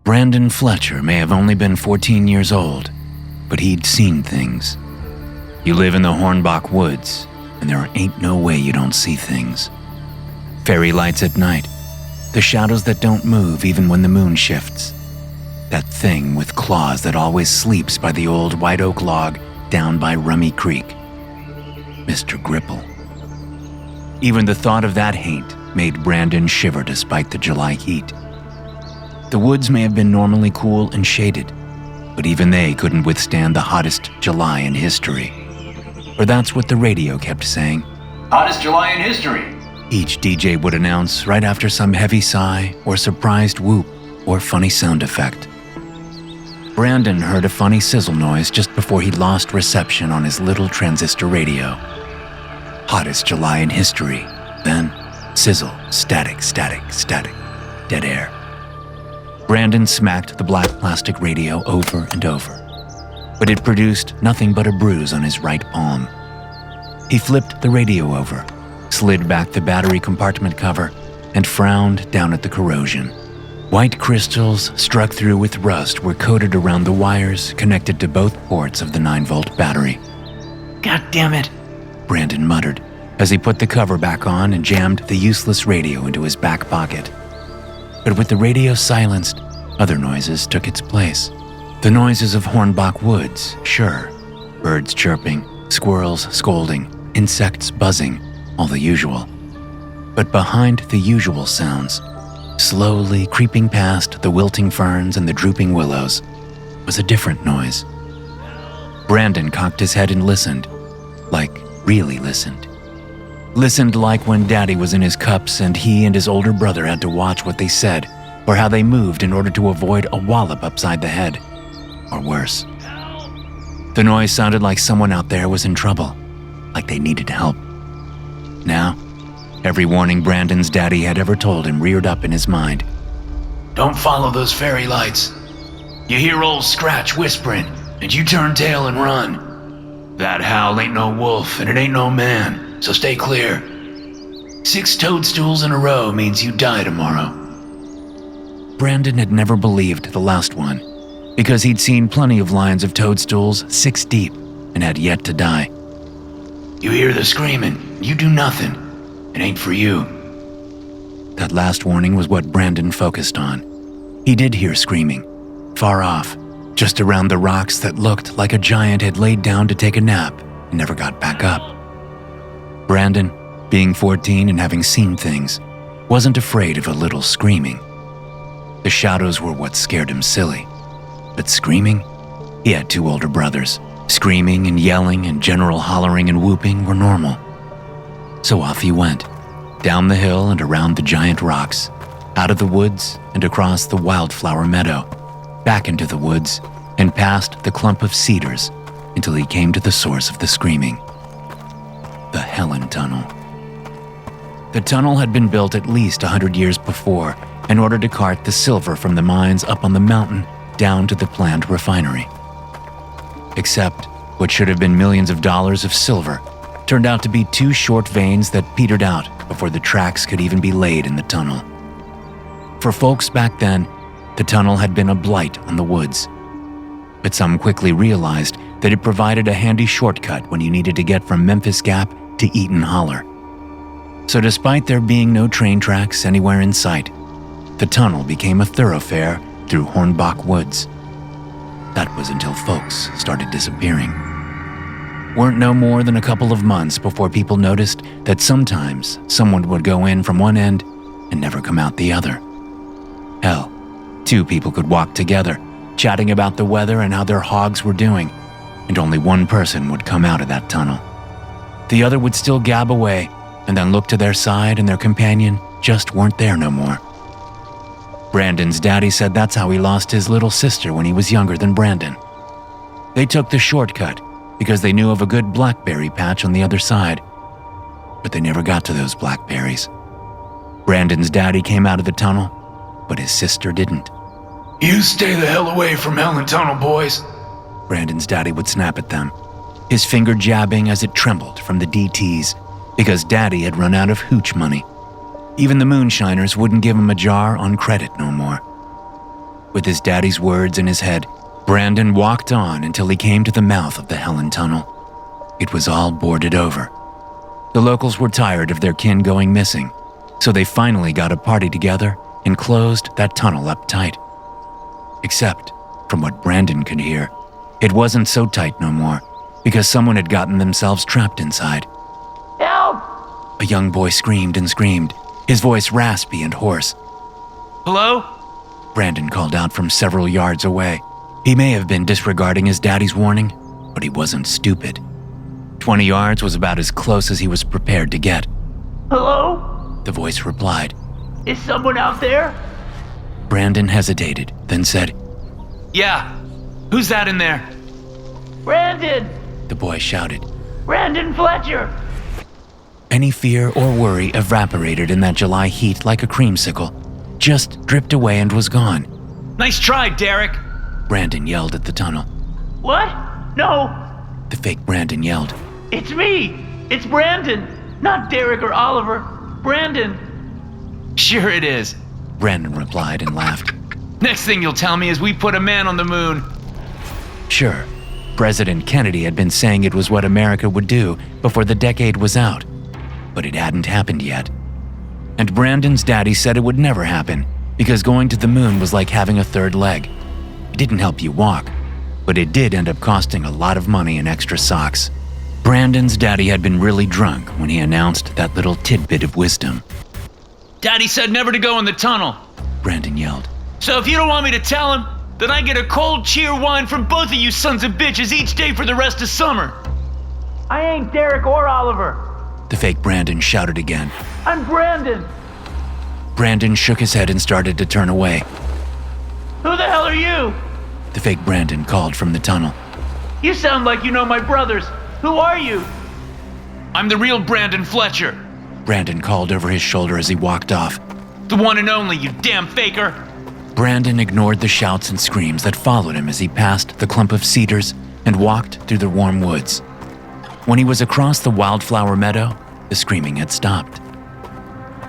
Brandon Fletcher may have only been 14 years old, but he'd seen things. You live in the Hornbach Woods, and there ain't no way you don't see things. Fairy lights at night, the shadows that don't move even when the moon shifts. That thing with claws that always sleeps by the old white oak log down by Rummy Creek. Mr. Gripple. Even the thought of that haint made Brandon shiver despite the July heat. The woods may have been normally cool and shaded, but even they couldn't withstand the hottest July in history. Or that's what the radio kept saying. Hottest July in history. Each DJ would announce right after some heavy sigh or surprised whoop or funny sound effect. Brandon heard a funny sizzle noise just before he lost reception on his little transistor radio. Hottest July in history. Then sizzle, static, static, static, dead air. Brandon smacked the black plastic radio over and over, but it produced nothing but a bruise on his right palm. He flipped the radio over, slid back the battery compartment cover, and frowned down at the corrosion. White crystals struck through with rust were coated around the wires connected to both ports of the 9-volt battery. God damn it, Brandon muttered as he put the cover back on and jammed the useless radio into his back pocket. But with the radio silenced, other noises took its place. The noises of Hornbach Woods, sure. Birds chirping, squirrels scolding, insects buzzing, all the usual. But behind the usual sounds, slowly creeping past the wilting ferns and the drooping willows, was a different noise. Brandon cocked his head and listened, like really listened. Listened like when Daddy was in his cups and he and his older brother had to watch what they said or how they moved in order to avoid a wallop upside the head, or worse. The noise sounded like someone out there was in trouble, like they needed help. Now, every warning Brandon's daddy had ever told him reared up in his mind. Don't follow those fairy lights. You hear old Scratch whispering, and you turn tail and run. That howl ain't no wolf, and it ain't no man, so stay clear. 6 toadstools in a row means you die tomorrow. Brandon had never believed the last one, because he'd seen plenty of lines of toadstools 6 deep and had yet to die. You hear the screaming, you do nothing. It ain't for you. That last warning was what Brandon focused on. He did hear screaming, far off, just around the rocks that looked like a giant had laid down to take a nap and never got back up. Brandon, being 14 and having seen things, wasn't afraid of a little screaming. The shadows were what scared him silly. But screaming? He had 2 older brothers. Screaming and yelling and general hollering and whooping were normal. So off he went, down the hill and around the giant rocks, out of the woods and across the wildflower meadow, back into the woods and past the clump of cedars until he came to the source of the screaming. The Helen Tunnel. The tunnel had been built at least 100 years before in order to cart the silver from the mines up on the mountain down to the planned refinery. Except what should have been millions of dollars of silver turned out to be 2 short veins that petered out before the tracks could even be laid in the tunnel. For folks back then, the tunnel had been a blight on the woods. But some quickly realized that it provided a handy shortcut when you needed to get from Memphis Gap to Eaton Holler. So despite there being no train tracks anywhere in sight, the tunnel became a thoroughfare through Hornbach Woods. That was until folks started disappearing. Weren't no more than a couple of months before people noticed that sometimes someone would go in from one end and never come out the other. Hell, 2 people could walk together, chatting about the weather and how their hogs were doing, and only one person would come out of that tunnel. The other would still gab away and then look to their side and their companion just weren't there no more. Brandon's daddy said that's how he lost his little sister when he was younger than Brandon. They took the shortcut because they knew of a good blackberry patch on the other side, but they never got to those blackberries. Brandon's daddy came out of the tunnel, but his sister didn't. You stay the hell away from Helen Tunnel, boys. Brandon's daddy would snap at them, his finger jabbing as it trembled from the DTs because Daddy had run out of hooch money. Even the moonshiners wouldn't give him a jar on credit no more. With his daddy's words in his head, Brandon walked on until he came to the mouth of the Helen Tunnel. It was all boarded over. The locals were tired of their kin going missing, so they finally got a party together and closed that tunnel up tight. Except, from what Brandon could hear, it wasn't so tight no more because someone had gotten themselves trapped inside. Help! A young boy screamed and screamed, his voice raspy and hoarse. Hello? Brandon called out from several yards away. He may have been disregarding his daddy's warning, but he wasn't stupid. 20 yards was about as close as he was prepared to get. Hello? The voice replied. Is someone out there? Brandon hesitated, then said, Yeah. Who's that in there? Brandon! the boy shouted. Brandon Fletcher! Any fear or worry evaporated in that July heat like a creamsicle, just dripped away and was gone. Nice try, Derek. Brandon yelled at the tunnel. What? No, The fake Brandon yelled. it's me! It's Brandon! Not Derek or Oliver. Brandon! Sure it is. Brandon replied and laughed. Next thing you'll tell me is we put a man on the moon. Sure, President Kennedy had been saying it was what America would do before the decade was out, but it hadn't happened yet. And Brandon's daddy said it would never happen because going to the moon was like having a third leg. It didn't help you walk, but it did end up costing a lot of money in extra socks. Brandon's daddy had been really drunk when he announced that little tidbit of wisdom. Daddy said never to go in the tunnel. Brandon yelled. So if you don't want me to tell him, then I get a cold cheer wine from both of you sons of bitches each day for the rest of summer. I ain't Derek or Oliver. The fake Brandon shouted again. I'm Brandon! Brandon shook his head and started to turn away. Who the hell are you? The fake Brandon called from the tunnel. You sound like you know my brothers. Who are you? I'm the real Brandon Fletcher. Brandon called over his shoulder as he walked off. The one and only, you damn faker. Brandon ignored the shouts and screams that followed him as he passed the clump of cedars and walked through the warm woods. When he was across the wildflower meadow, the screaming had stopped.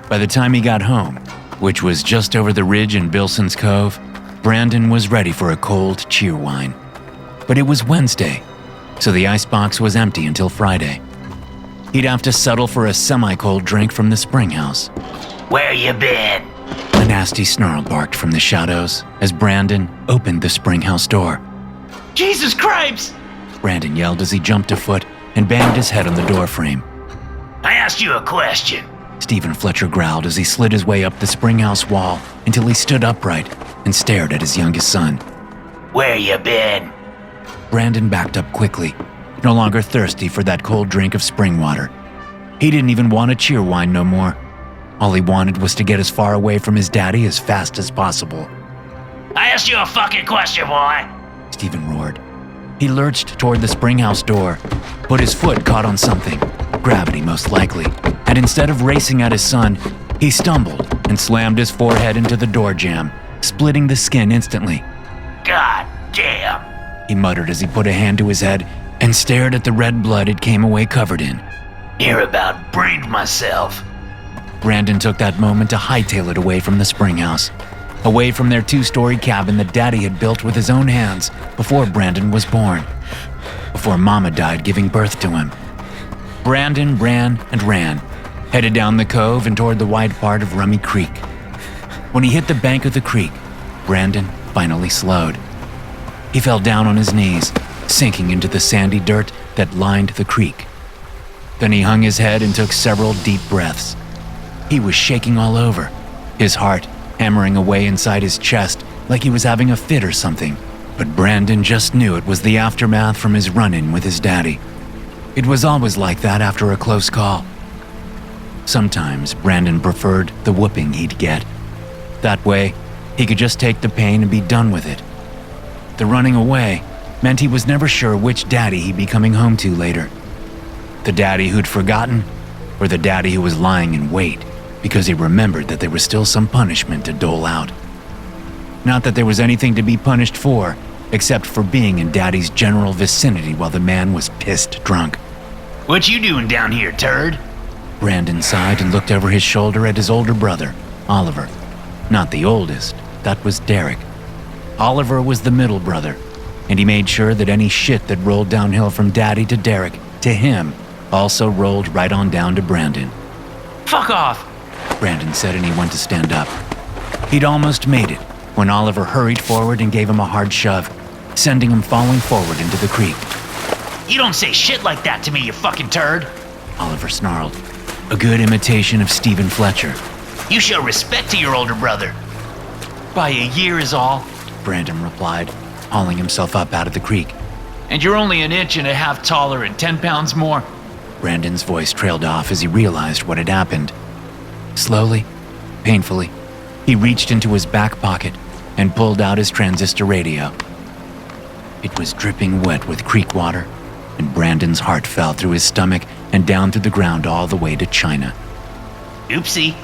By the time he got home, which was just over the ridge in Bilson's Cove, Brandon was ready for a cold cheer wine. But it was Wednesday, so the icebox was empty until Friday. He'd have to settle for a semi-cold drink from the spring house. Where you been? A nasty snarl barked from the shadows as Brandon opened the spring house door. Jesus Christ! Brandon yelled as he jumped a foot and banged his head on the doorframe. I asked you a question. Stephen Fletcher growled as he slid his way up the spring house wall until he stood upright and stared at his youngest son. Where you been? Brandon backed up quickly, no longer thirsty for that cold drink of spring water. He didn't even want a cheer wine no more. All he wanted was to get as far away from his daddy as fast as possible. I asked you a fucking question, boy. Stephen roared. He lurched toward the spring house door, but his foot caught on something, gravity most likely, and instead of racing at his son, he stumbled and slammed his forehead into the door jamb, splitting the skin instantly. God damn. He muttered as he put a hand to his head and stared at the red blood it came away covered in. Near about brained myself. Brandon took that moment to hightail it away from the spring house, away from their two-story cabin that Daddy had built with his own hands before Brandon was born, before Mama died giving birth to him. Brandon ran and ran, headed down the cove and toward the wide part of Rummy Creek. When he hit the bank of the creek, Brandon finally slowed. He fell down on his knees, sinking into the sandy dirt that lined the creek. Then he hung his head and took several deep breaths. He was shaking all over, his heart hammering away inside his chest like he was having a fit or something. But Brandon just knew it was the aftermath from his run-in with his daddy. It was always like that after a close call. Sometimes Brandon preferred the whooping he'd get. That way, he could just take the pain and be done with it. The running away meant he was never sure which daddy he'd be coming home to later. The daddy who'd forgotten, or the daddy who was lying in wait because he remembered that there was still some punishment to dole out. Not that there was anything to be punished for, except for being in Daddy's general vicinity while the man was pissed drunk. What you doing down here, turd? Brandon sighed and looked over his shoulder at his older brother, Oliver. Not the oldest, that was Derek. Oliver was the middle brother, and he made sure that any shit that rolled downhill from Daddy to Derek to him also rolled right on down to Brandon. Fuck off! Brandon said, and he went to stand up. He'd almost made it when Oliver hurried forward and gave him a hard shove, sending him falling forward into the creek. You don't say shit like that to me, you fucking turd! Oliver snarled, a good imitation of Stephen Fletcher. You show respect to your older brother. By a year is all. Brandon replied, hauling himself up out of the creek. And you're only an inch and a half taller and 10 pounds more. Brandon's voice trailed off as he realized what had happened. Slowly, painfully, he reached into his back pocket and pulled out his transistor radio. It was dripping wet with creek water, and Brandon's heart fell through his stomach and down through the ground all the way to China. Oopsie,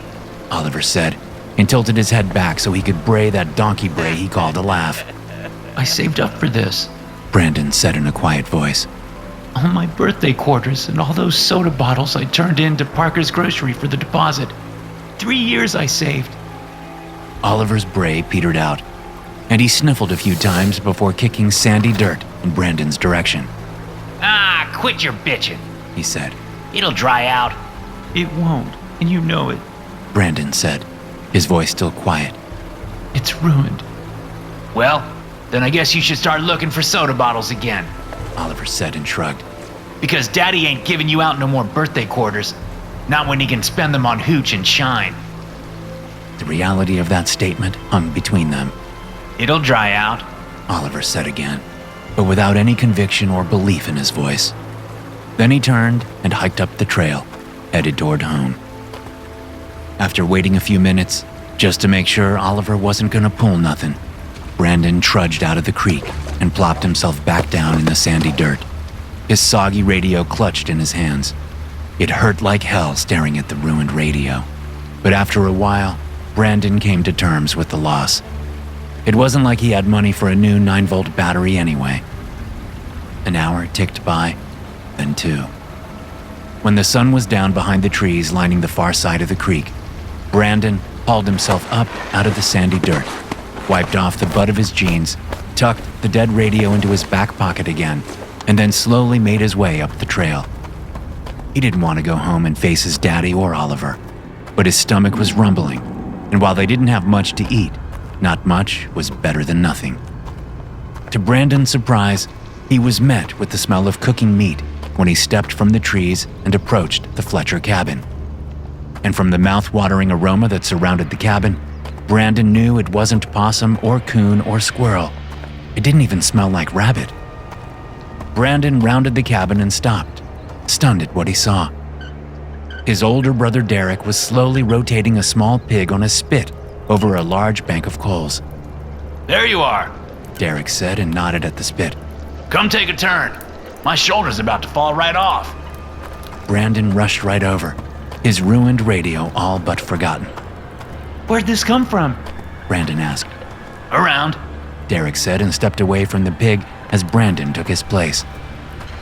Oliver said, and tilted his head back so he could bray that donkey bray he called a laugh. I saved up for this. Brandon said in a quiet voice. All my birthday quarters and all those soda bottles I turned in to Parker's grocery for the deposit. 3 years I saved. Oliver's bray petered out, and he sniffled a few times before kicking sandy dirt in Brandon's direction. Ah, quit your bitching, He said. It'll dry out. It won't, and you know it. Brandon said, his voice still quiet. It's ruined. Well, then I guess you should start looking for soda bottles again. Oliver said and shrugged. Because Daddy ain't giving you out no more birthday quarters. Not when he can spend them on hooch and shine. The reality of that statement hung between them. It'll dry out, Oliver said again, but without any conviction or belief in his voice. Then he turned and hiked up the trail, headed toward home. After waiting a few minutes, just to make sure Oliver wasn't gonna pull nothing, Brandon trudged out of the creek and plopped himself back down in the sandy dirt. His soggy radio clutched in his hands. It hurt like hell staring at the ruined radio. But after a while, Brandon came to terms with the loss. It wasn't like he had money for a new 9-volt battery anyway. An hour ticked by, then 2. When the sun was down behind the trees lining the far side of the creek, Brandon hauled himself up out of the sandy dirt, wiped off the butt of his jeans, tucked the dead radio into his back pocket again, and then slowly made his way up the trail. He didn't want to go home and face his daddy or Oliver, but his stomach was rumbling, and while they didn't have much to eat, not much was better than nothing. To Brandon's surprise, he was met with the smell of cooking meat when he stepped from the trees and approached the Fletcher cabin. And from the mouth-watering aroma that surrounded the cabin, Brandon knew it wasn't possum or coon or squirrel. It didn't even smell like rabbit. Brandon rounded the cabin and stopped, stunned at what he saw. His older brother Derek was slowly rotating a small pig on a spit over a large bank of coals. There you are, Derek said and nodded at the spit. Come take a turn. My shoulder's about to fall right off. Brandon rushed right over, his ruined radio all but forgotten. Where'd this come from? Brandon asked. Around. Derek said and stepped away from the pig as Brandon took his place.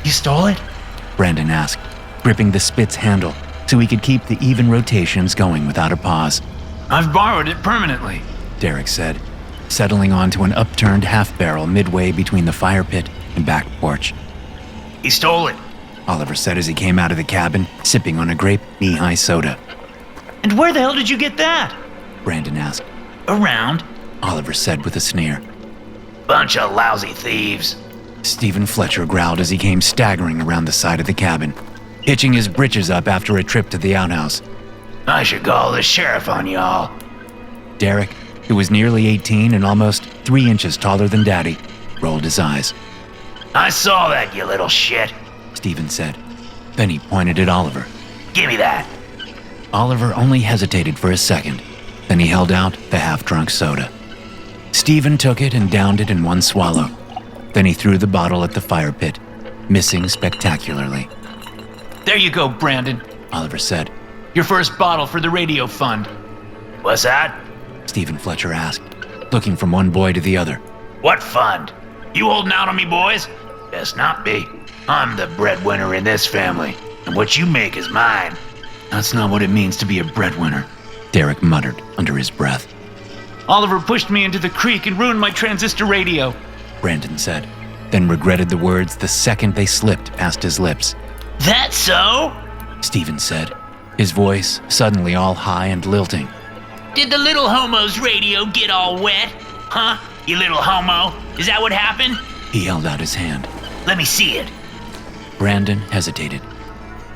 You stole it? Brandon asked, gripping the spit's handle so he could keep the even rotations going without a pause. I've borrowed it permanently, Derek said, settling onto an upturned half-barrel midway between the fire pit and back porch. He stole it. Oliver said as he came out of the cabin, sipping on a grape knee-high soda. And where the hell did you get that? Brandon asked. Around. Oliver said with a sneer. Bunch of lousy thieves. Stephen Fletcher growled as he came staggering around the side of the cabin, hitching his britches up after a trip to the outhouse. I should call the sheriff on y'all. Derek, who was nearly 18 and almost 3 inches taller than Daddy, rolled his eyes. I saw that, you little shit. Stephen said. Then he pointed at Oliver. Give me that. Oliver only hesitated for a second. Then he held out the half-drunk soda. Stephen took it and downed it in one swallow. Then he threw the bottle at the fire pit, missing spectacularly. There you go, Brandon, Oliver said. Your first bottle for the radio fund. What's that? Stephen Fletcher asked, looking from one boy to the other. What fund? You holding out on me, boys? Best not be. I'm the breadwinner in this family, and what you make is mine. That's not what it means to be a breadwinner, Derek muttered under his breath. Oliver pushed me into the creek and ruined my transistor radio. Brandon said, then regretted the words the second they slipped past his lips. That so? Stephen said, his voice suddenly all high and lilting. Did the little homo's radio get all wet? Huh? You little homo? Is that what happened? He held out his hand. Let me see it. Brandon hesitated.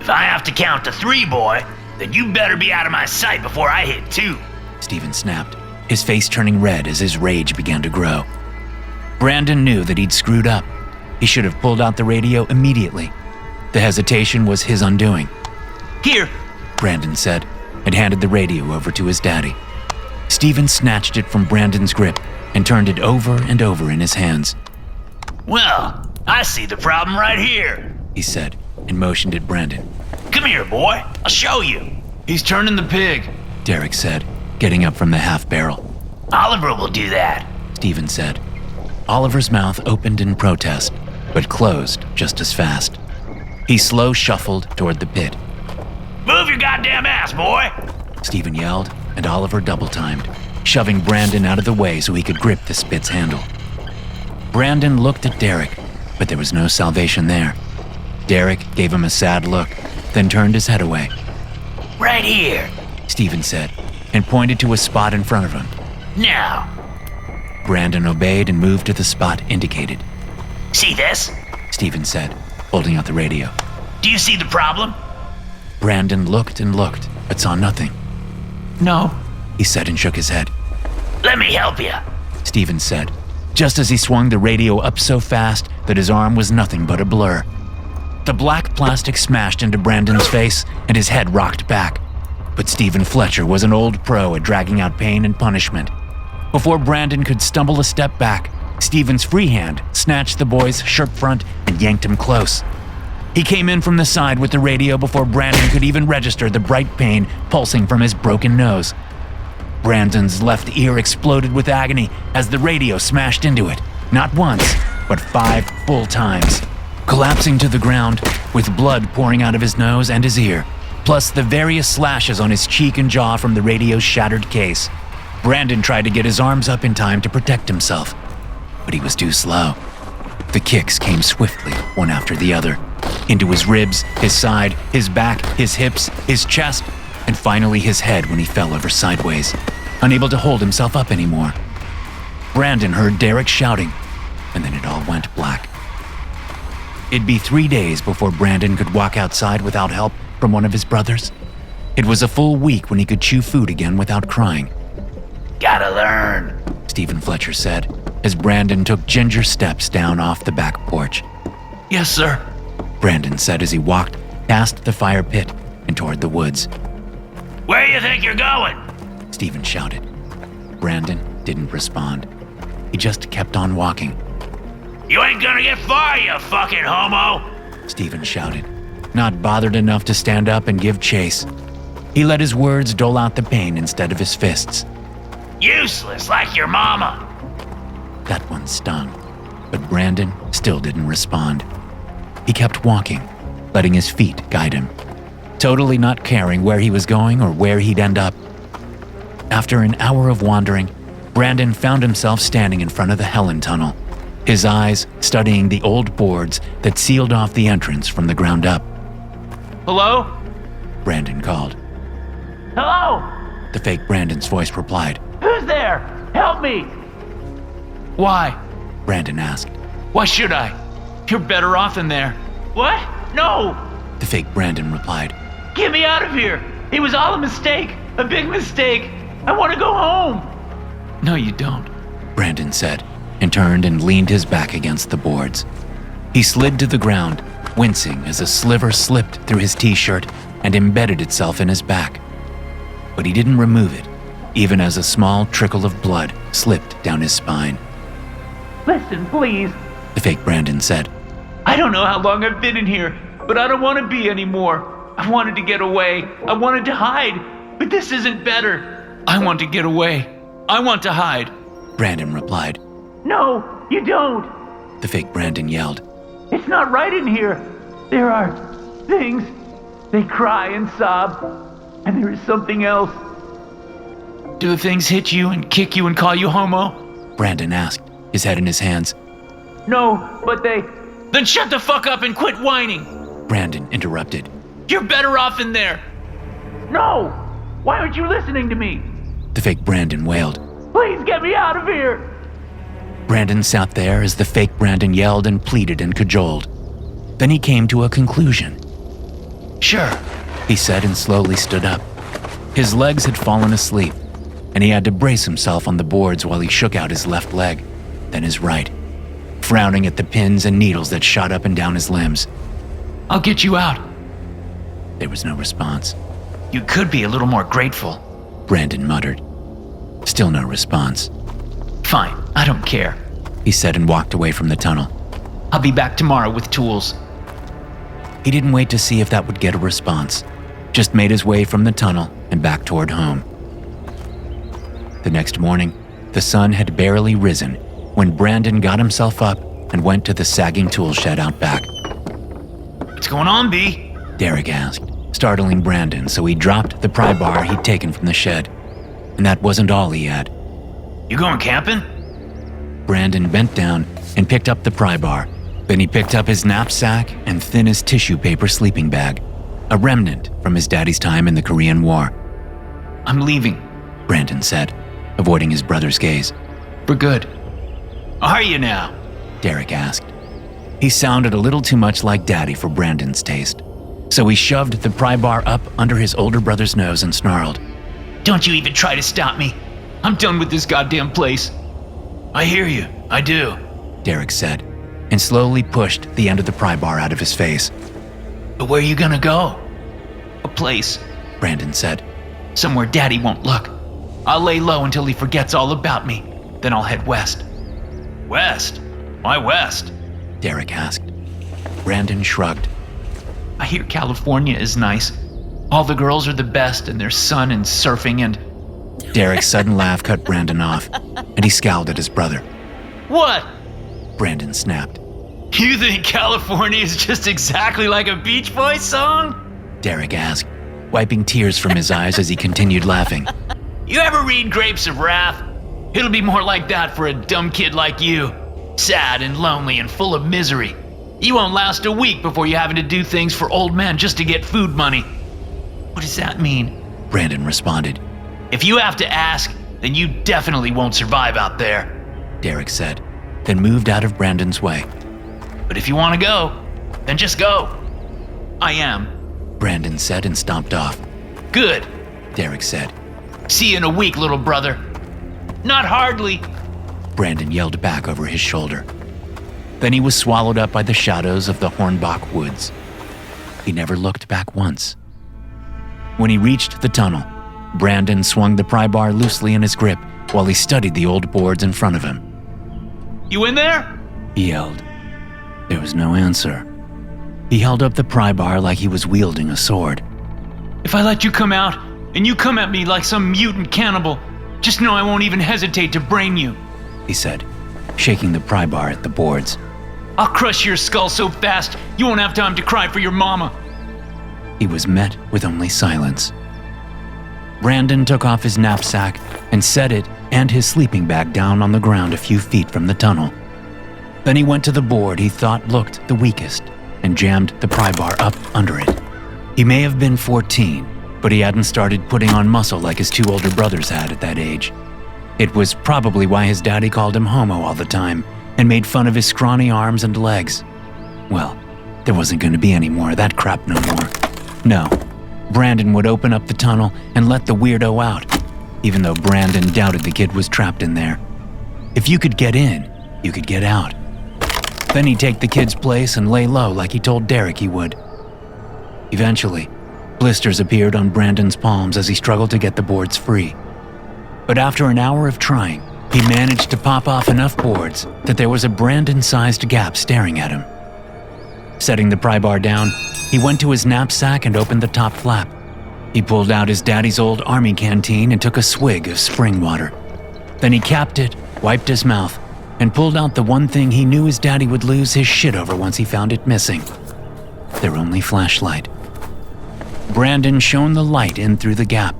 If I have to count to 3, boy, then you better be out of my sight before I hit 2. Stephen snapped, his face turning red as his rage began to grow. Brandon knew that he'd screwed up. He should have pulled out the radio immediately. The hesitation was his undoing. Here, Brandon said, and handed the radio over to his daddy. Stephen snatched it from Brandon's grip and turned it over and over in his hands. Well, I see the problem right here, he said, and motioned at Brandon. Come here, boy. I'll show you. he's turning the pig. Derek said, getting up from the half-barrel. Oliver will do that. Stephen said. Oliver's mouth opened in protest, but closed just as fast. He slow shuffled toward the pit. Move your goddamn ass, boy! Stephen yelled, and Oliver double-timed, shoving Brandon out of the way so he could grip the spit's handle. Brandon looked at Derek, but there was no salvation there. Derek gave him a sad look, then turned his head away. Right here. Stephen said, and pointed to a spot in front of him. Now. Brandon obeyed and moved to the spot indicated. See this? Stephen said, holding out the radio. Do you see the problem? Brandon looked and looked, but saw nothing. No. He said and shook his head. Let me help you. Stephen said, just as he swung the radio up so fast that his arm was nothing but a blur. The black plastic smashed into Brandon's face and his head rocked back. But Stephen Fletcher was an old pro at dragging out pain and punishment. Before Brandon could stumble a step back, Stephen's free hand snatched the boy's shirt front and yanked him close. He came in from the side with the radio before Brandon could even register the bright pain pulsing from his broken nose. Brandon's left ear exploded with agony as the radio smashed into it, not once, but 5 full times, collapsing to the ground with blood pouring out of his nose and his ear, plus the various slashes on his cheek and jaw from the radio's shattered case. Brandon tried to get his arms up in time to protect himself, but he was too slow. The kicks came swiftly, one after the other, into his ribs, his side, his back, his hips, his chest, and finally his head when he fell over sideways, unable to hold himself up anymore. Brandon heard Derek shouting, and then it all went black. It'd be 3 days before Brandon could walk outside without help from one of his brothers. It was a full week when he could chew food again without crying. Gotta learn, Stephen Fletcher said, as Brandon took ginger steps down off the back porch. Yes, sir. Brandon said as he walked past the fire pit and toward the woods. Where you think you're going? Stephen shouted. Brandon didn't respond. He just kept on walking. You ain't gonna get far, you fucking homo! Stephen shouted, not bothered enough to stand up and give chase. He let his words dole out the pain instead of his fists. Useless like your mama. That one stung, but Brandon still didn't respond. He kept walking, letting his feet guide him, totally not caring where he was going or where he'd end up. After an hour of wandering, Brandon found himself standing in front of the Helen Tunnel, his eyes studying the old boards that sealed off the entrance from the ground up. Hello? Brandon called. Hello? The fake Brandon's voice replied. Who's there? Help me! Why? Brandon asked. Why should I? You're better off in there. What? No! The fake Brandon replied. Get me out of here! It was all a mistake! A big mistake! I want to go home! No, you don't. Brandon said, and turned and leaned his back against the boards. He slid to the ground, wincing as a sliver slipped through his t-shirt and embedded itself in his back. But he didn't remove it, even as a small trickle of blood slipped down his spine. Listen, please. The fake Brandon said. I don't know how long I've been in here, but I don't want to be anymore. I wanted to get away. I wanted to hide, but this isn't better. I want to get away. I want to hide. Brandon replied. No, you don't. The fake Brandon yelled. It's not right in here. There are things. They cry and sob. And there is something else. Do the things hit you and kick you and call you homo? Brandon asked, his head in his hands. No, but they... Then shut the fuck up and quit whining! Brandon interrupted. You're better off in there! No! Why aren't you listening to me? The fake Brandon wailed. Please get me out of here! Brandon sat there as the fake Brandon yelled and pleaded and cajoled. Then he came to a conclusion. Sure. He said and slowly stood up. His legs had fallen asleep, and he had to brace himself on the boards while he shook out his left leg, then his right, frowning at the pins and needles that shot up and down his limbs. I'll get you out. There was no response. You could be a little more grateful. Brandon muttered. Still no response. Fine, I don't care. He said and walked away from the tunnel. I'll be back tomorrow with tools. He didn't wait to see if that would get a response, just made his way from the tunnel and back toward home. The next morning, the sun had barely risen when Brandon got himself up and went to the sagging tool shed out back. What's going on, B? Derek asked, startling Brandon, so he dropped the pry bar he'd taken from the shed. And that wasn't all he had. You going camping? Brandon bent down and picked up the pry bar. Then he picked up his knapsack and thin as tissue paper sleeping bag, a remnant from his daddy's time in the Korean War. I'm leaving. Brandon said, avoiding his brother's gaze. For good. Are you now? Derek asked. He sounded a little too much like Daddy for Brandon's taste, so he shoved the pry bar up under his older brother's nose and snarled. Don't you even try to stop me. I'm done with this goddamn place. I hear you. I do. Derek said, and slowly pushed the end of the pry bar out of his face. But where are you gonna go? A place. Brandon said. Somewhere Daddy won't look. I'll lay low until he forgets all about me. Then I'll head west. West? Why west? Derek asked. Brandon shrugged. I hear California is nice. All the girls are the best and there's sun and surfing and... Derek's sudden laugh cut Brandon off, and he scowled at his brother. What? Brandon snapped. You think California is just exactly like a Beach Boys song? Derek asked, wiping tears from his eyes as he continued laughing. You ever read Grapes of Wrath? It'll be more like that for a dumb kid like you. Sad and lonely and full of misery. You won't last a week before you're having to do things for old men just to get food money. What does that mean? Brandon responded. If you have to ask, then you definitely won't survive out there. Derek said, then moved out of Brandon's way. But if you want to go, then just go. I am. Brandon said and stomped off. Good. Derek said. See you in a week, little brother. Not hardly. Brandon yelled back over his shoulder. Then he was swallowed up by the shadows of the Hornbach woods. He never looked back once. When he reached the tunnel, Brandon swung the pry bar loosely in his grip while he studied the old boards in front of him. You in there? He yelled. There was no answer. He held up the pry bar like he was wielding a sword. If I let you come out, and you come at me like some mutant cannibal, just know I won't even hesitate to brain you, he said, shaking the pry bar at the boards. I'll crush your skull so fast you won't have time to cry for your mama. He was met with only silence. Brandon took off his knapsack and set it and his sleeping bag down on the ground a few feet from the tunnel. Then he went to the board he thought looked the weakest and jammed the pry bar up under it. He may have been 14, but he hadn't started putting on muscle like his two older brothers had at that age. It was probably why his daddy called him homo all the time and made fun of his scrawny arms and legs. Well, there wasn't going to be any more of that crap no more. No, Brandon would open up the tunnel and let the weirdo out, even though Brandon doubted the kid was trapped in there. If you could get in, you could get out. Then he'd take the kid's place and lay low like he told Derek he would. Eventually, blisters appeared on Brandon's palms as he struggled to get the boards free. But after an hour of trying, he managed to pop off enough boards that there was a Brandon-sized gap staring at him. Setting the pry bar down, he went to his knapsack and opened the top flap. He pulled out his daddy's old army canteen and took a swig of spring water. Then he capped it, wiped his mouth, and pulled out the one thing he knew his daddy would lose his shit over once he found it missing: their only flashlight. Brandon shone the light in through the gap,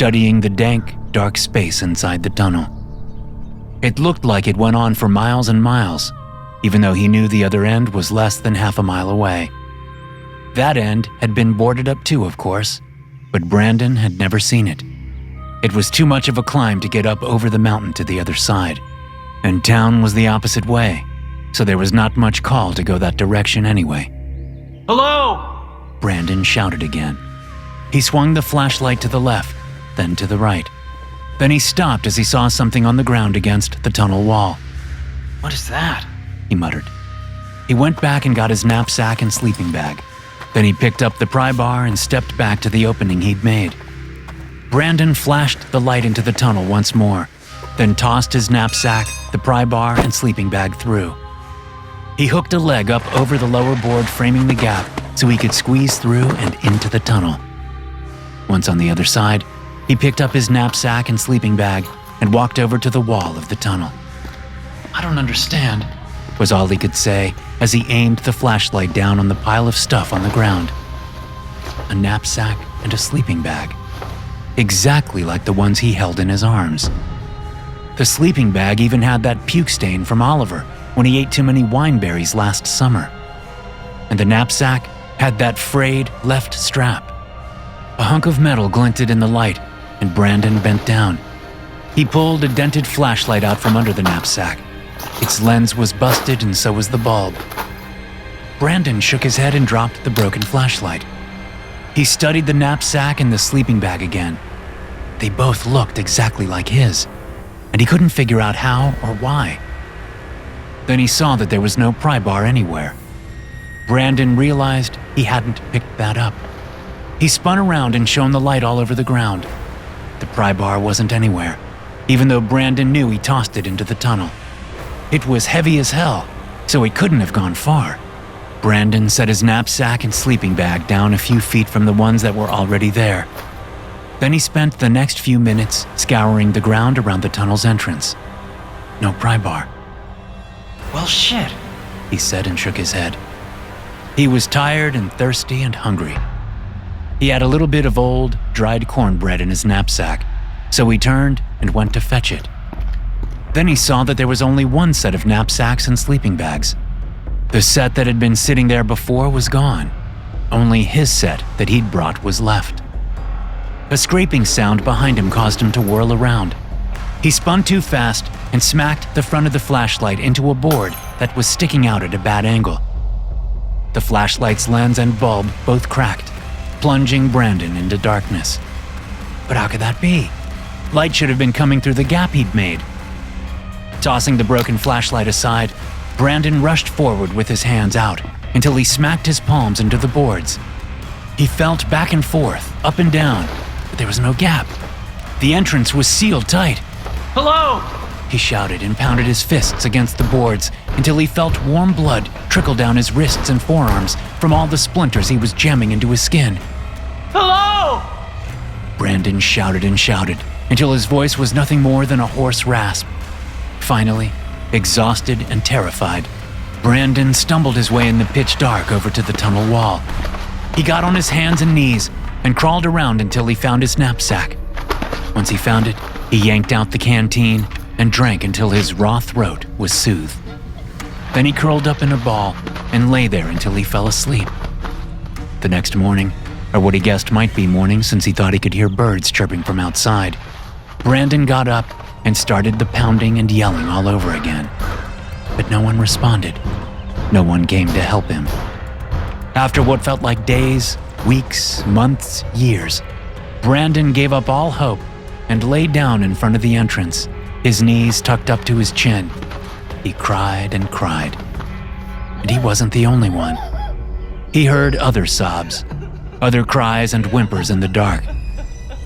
studying the dank, dark space inside the tunnel. It looked like it went on for miles and miles, even though he knew the other end was less than half a mile away. That end had been boarded up too, of course, but Brandon had never seen it. It was too much of a climb to get up over the mountain to the other side, and town was the opposite way, so there was not much call to go that direction anyway. Hello? Brandon shouted again. He swung the flashlight to the left, then to the right. Then he stopped as he saw something on the ground against the tunnel wall. What is that? He muttered. He went back and got his knapsack and sleeping bag. Then he picked up the pry bar and stepped back to the opening he'd made. Brandon flashed the light into the tunnel once more, then tossed his knapsack, the pry bar, and sleeping bag through. He hooked a leg up over the lower board framing the gap so he could squeeze through and into the tunnel. Once on the other side, he picked up his knapsack and sleeping bag and walked over to the wall of the tunnel. I don't understand, was all he could say as he aimed the flashlight down on the pile of stuff on the ground. A knapsack and a sleeping bag, exactly like the ones he held in his arms. The sleeping bag even had that puke stain from Oliver when he ate too many wineberries last summer. And the knapsack had that frayed left strap. A hunk of metal glinted in the light, and Brandon bent down. He pulled a dented flashlight out from under the knapsack. Its lens was busted and so was the bulb. Brandon shook his head and dropped the broken flashlight. He studied the knapsack and the sleeping bag again. They both looked exactly like his, and he couldn't figure out how or why. Then he saw that there was no pry bar anywhere. Brandon realized he hadn't picked that up. He spun around and shone the light all over the ground. The pry bar wasn't anywhere, even though Brandon knew he tossed it into the tunnel. It was heavy as hell, so it couldn't have gone far. Brandon set his knapsack and sleeping bag down a few feet from the ones that were already there. Then he spent the next few minutes scouring the ground around the tunnel's entrance. No pry bar. Well, shit, he said and shook his head. He was tired and thirsty and hungry. He had a little bit of old, dried cornbread in his knapsack, so he turned and went to fetch it. Then he saw that there was only one set of knapsacks and sleeping bags. The set that had been sitting there before was gone. Only his set that he'd brought was left. A scraping sound behind him caused him to whirl around. He spun too fast and smacked the front of the flashlight into a board that was sticking out at a bad angle. The flashlight's lens and bulb both cracked, plunging Brandon into darkness. But how could that be? Light should have been coming through the gap he'd made. Tossing the broken flashlight aside, Brandon rushed forward with his hands out until he smacked his palms into the boards. He felt back and forth, up and down, but there was no gap. The entrance was sealed tight. Hello? He shouted and pounded his fists against the boards until he felt warm blood trickle down his wrists and forearms from all the splinters he was jamming into his skin. Hello? Brandon shouted and shouted until his voice was nothing more than a hoarse rasp. Finally, exhausted and terrified, Brandon stumbled his way in the pitch dark over to the tunnel wall. He got on his hands and knees and crawled around until he found his knapsack. Once he found it, he yanked out the canteen and drank until his raw throat was soothed. Then he curled up in a ball and lay there until he fell asleep. The next morning, or what he guessed might be morning since he thought he could hear birds chirping from outside, Brandon got up and started the pounding and yelling all over again. But no one responded. No one came to help him. After what felt like days, weeks, months, years, Brandon gave up all hope and lay down in front of the entrance, his knees tucked up to his chin. He cried and cried. And he wasn't the only one. He heard other sobs, other cries and whimpers in the dark.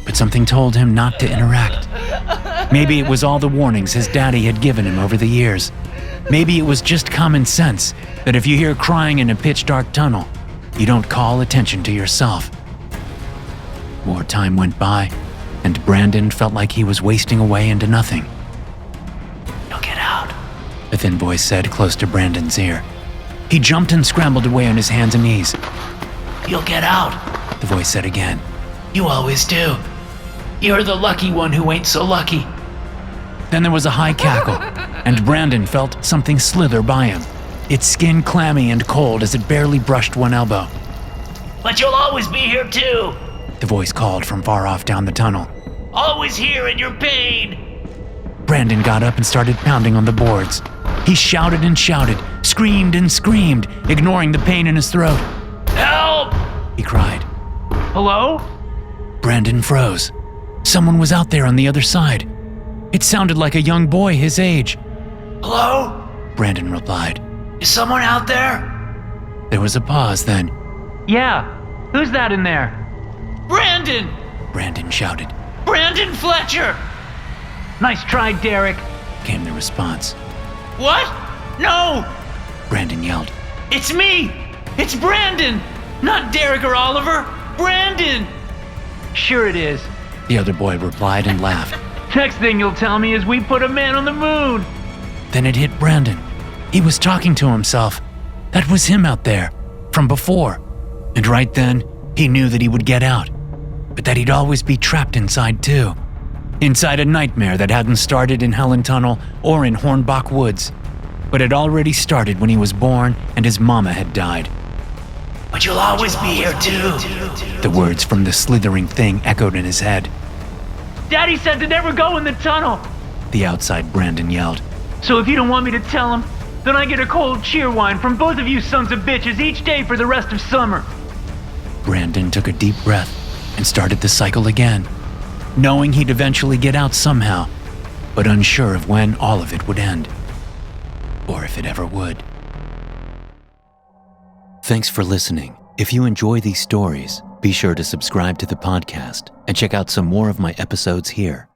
But something told him not to interact. Maybe it was all the warnings his daddy had given him over the years. Maybe it was just common sense that if you hear crying in a pitch-dark tunnel, you don't call attention to yourself. More time went by, and Brandon felt like he was wasting away into nothing. "You'll get out," a thin voice said close to Brandon's ear. He jumped and scrambled away on his hands and knees. You'll get out, The voice said again. you always do. You're the lucky one who ain't so lucky. Then there was a high cackle, and Brandon felt something slither by him, its skin clammy and cold as it barely brushed one elbow. But you'll always be here too. The voice called from far off down the tunnel. Always here in your pain. Brandon got up and started pounding on the boards. He shouted and shouted, screamed and screamed, ignoring the pain in his throat. Help! He cried. Hello? Brandon froze. Someone was out there on the other side. It sounded like a young boy his age. Hello? Brandon replied. Is someone out there? There was a pause then. Yeah. Who's that in there? Brandon! Brandon shouted. Brandon Fletcher! Nice try, Derek. Came the response. What? No! Brandon yelled. It's me! It's Brandon! Not Derek or Oliver! Brandon! Sure it is. The other boy replied and laughed. Next thing you'll tell me is we put a man on the moon. Then it hit Brandon. He was talking to himself. That was him out there, from before. And right then, he knew that he would get out, but that he'd always be trapped inside too. Inside a nightmare that hadn't started in Helen Tunnel or in Hornbach Woods, but had already started when he was born and his mama had died. But you'll always be here too. The words from the slithering thing echoed in his head. Daddy said to never go in the tunnel. The outside Brandon yelled. So if you don't want me to tell him, then I get a cold cheerwine from both of you sons of bitches each day for the rest of summer. Brandon took a deep breath and started the cycle again, knowing he'd eventually get out somehow, but unsure of when all of it would end, or if it ever would. Thanks for listening. If you enjoy these stories, be sure to subscribe to the podcast and check out some more of my episodes here.